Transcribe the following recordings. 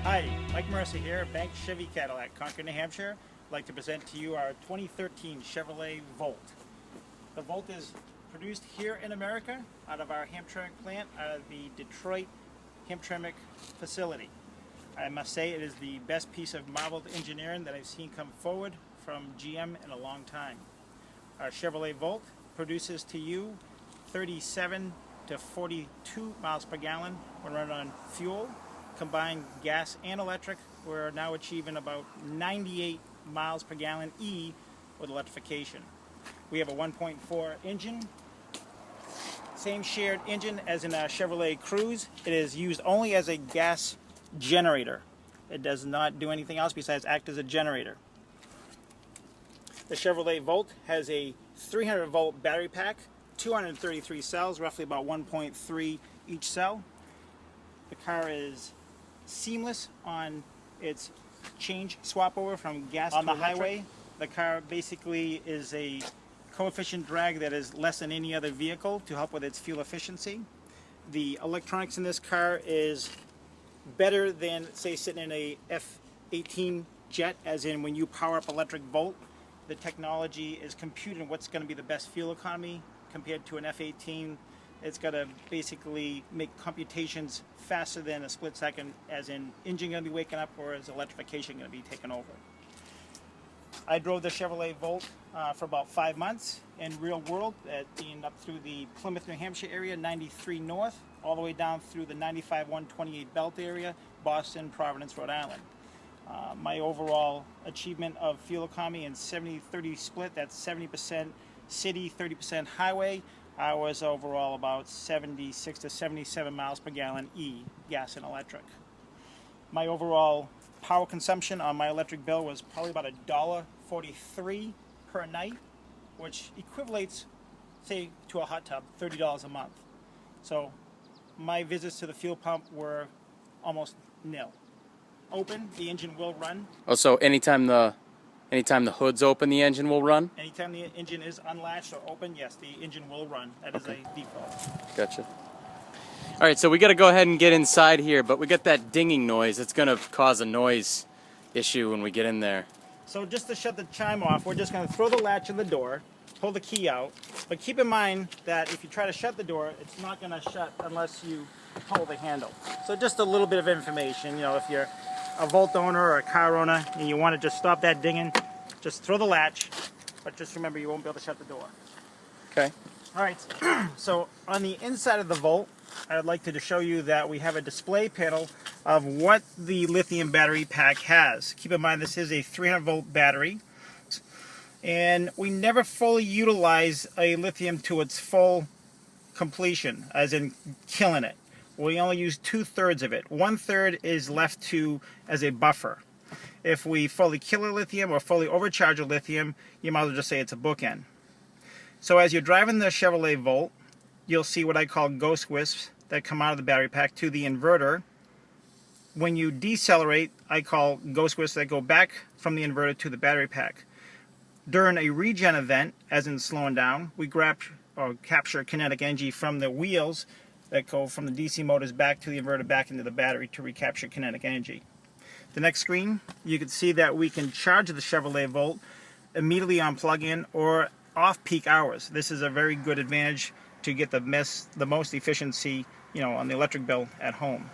Hi, Mike Mercer here, Banks Chevy Cadillac, Concord, New Hampshire. I'd like to present to you our 2013 Chevrolet Volt. The Volt is produced here in America out of our Hamtramck plant, out of the Detroit Hamtramck facility. I must say it is the best piece of marveled engineering that I've seen come forward from GM in a long time. Our Chevrolet Volt produces to you 37 to 42 miles per gallon when run on fuel. Combined gas and electric, we're now achieving about 98 miles per gallon E with electrification. We have a 1.4 engine, same shared engine as in our Chevrolet Cruze. It is used only as a gas generator. It does not do anything else besides act as a generator. The Chevrolet Volt has a 300 volt battery pack, 233 cells, roughly about 1.3 each cell. The car is seamless on its change swap over from gas to electric. Highway. The car basically is a coefficient drag that is less than any other vehicle to help with its fuel efficiency. The electronics in this car is better than, say, sitting in a F-18 jet, as in when you power up electric Volt, the technology is computing what's going to be the best fuel economy compared to an F-18. It's got to basically make computations faster than a split second, as in engine going to be waking up or is electrification going to be taken over. I drove the Chevrolet Volt for about 5 months in real world, being up through the Plymouth, New Hampshire area, 93 north, all the way down through the 95-128 belt area, Boston, Providence, Rhode Island. My overall achievement of fuel economy in 70-30 split, that's 70% city, 30% highway. I was overall about 76 to 77 miles per gallon E, gas and electric. My overall power consumption on my electric bill was probably about $1.43 per night, which equivalates, say, to a hot tub, $30 a month. So my visits to the fuel pump were almost nil. Open, the engine will run. Oh, so anytime the hood's open, the engine will run? Anytime the engine is unlatched or open, yes, the engine will run. That is a default. Gotcha. All right, so we got to go ahead and get inside here, but we got that dinging noise. It's going to cause a noise issue when we get in there. So just to shut the chime off, we're just going to throw the latch of the door, pull the key out, but keep in mind that if you try to shut the door, it's not going to shut unless you pull the handle. So just a little bit of information, if you're a Volt owner or a car owner and you want to just stop that dinging, just throw the latch, but just remember you won't be able to shut the door. Okay. All right, so on the inside of the Volt, I'd like to show you that we have a display panel of what the lithium battery pack has. Keep in mind this is a 300 volt battery, and we never fully utilize a lithium to its full completion, as in killing it. We only use 2/3 of it. 1/3 is left as a buffer. If we fully kill a lithium or fully overcharge a lithium, you might as well just say it's a bookend. So as you're driving the Chevrolet Volt, you'll see what I call ghost wisps that come out of the battery pack to the inverter. When you decelerate, I call ghost wisps that go back from the inverter to the battery pack. During a regen event, as in slowing down, we capture kinetic energy from the wheels that go from the DC motors back to the inverter, back into the battery to recapture kinetic energy. The next screen, you can see that we can charge the Chevrolet Volt immediately on plug-in or off-peak hours. This is a very good advantage to get the most efficiency, on the electric bill at home.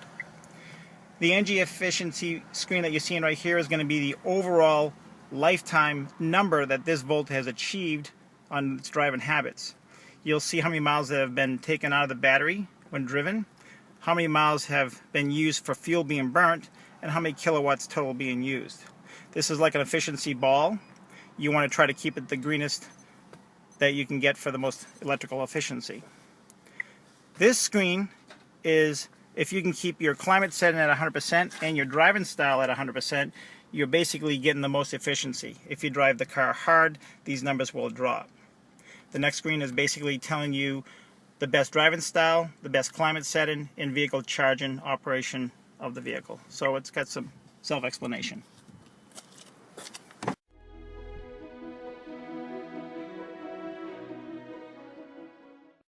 The energy efficiency screen that you're seeing right here is going to be the overall lifetime number that this Volt has achieved on its driving habits. You'll see how many miles that have been taken out of the battery when driven, how many miles have been used for fuel being burnt, and how many kilowatts total being used. This is like an efficiency ball. You want to try to keep it the greenest that you can get for the most electrical efficiency. This screen is if you can keep your climate setting at 100% and your driving style at 100%, you're basically getting the most efficiency. If you drive the car hard, these numbers will drop. The next screen is basically telling you the best driving style, the best climate setting, and vehicle charging operation of the vehicle. So it's got some self-explanation.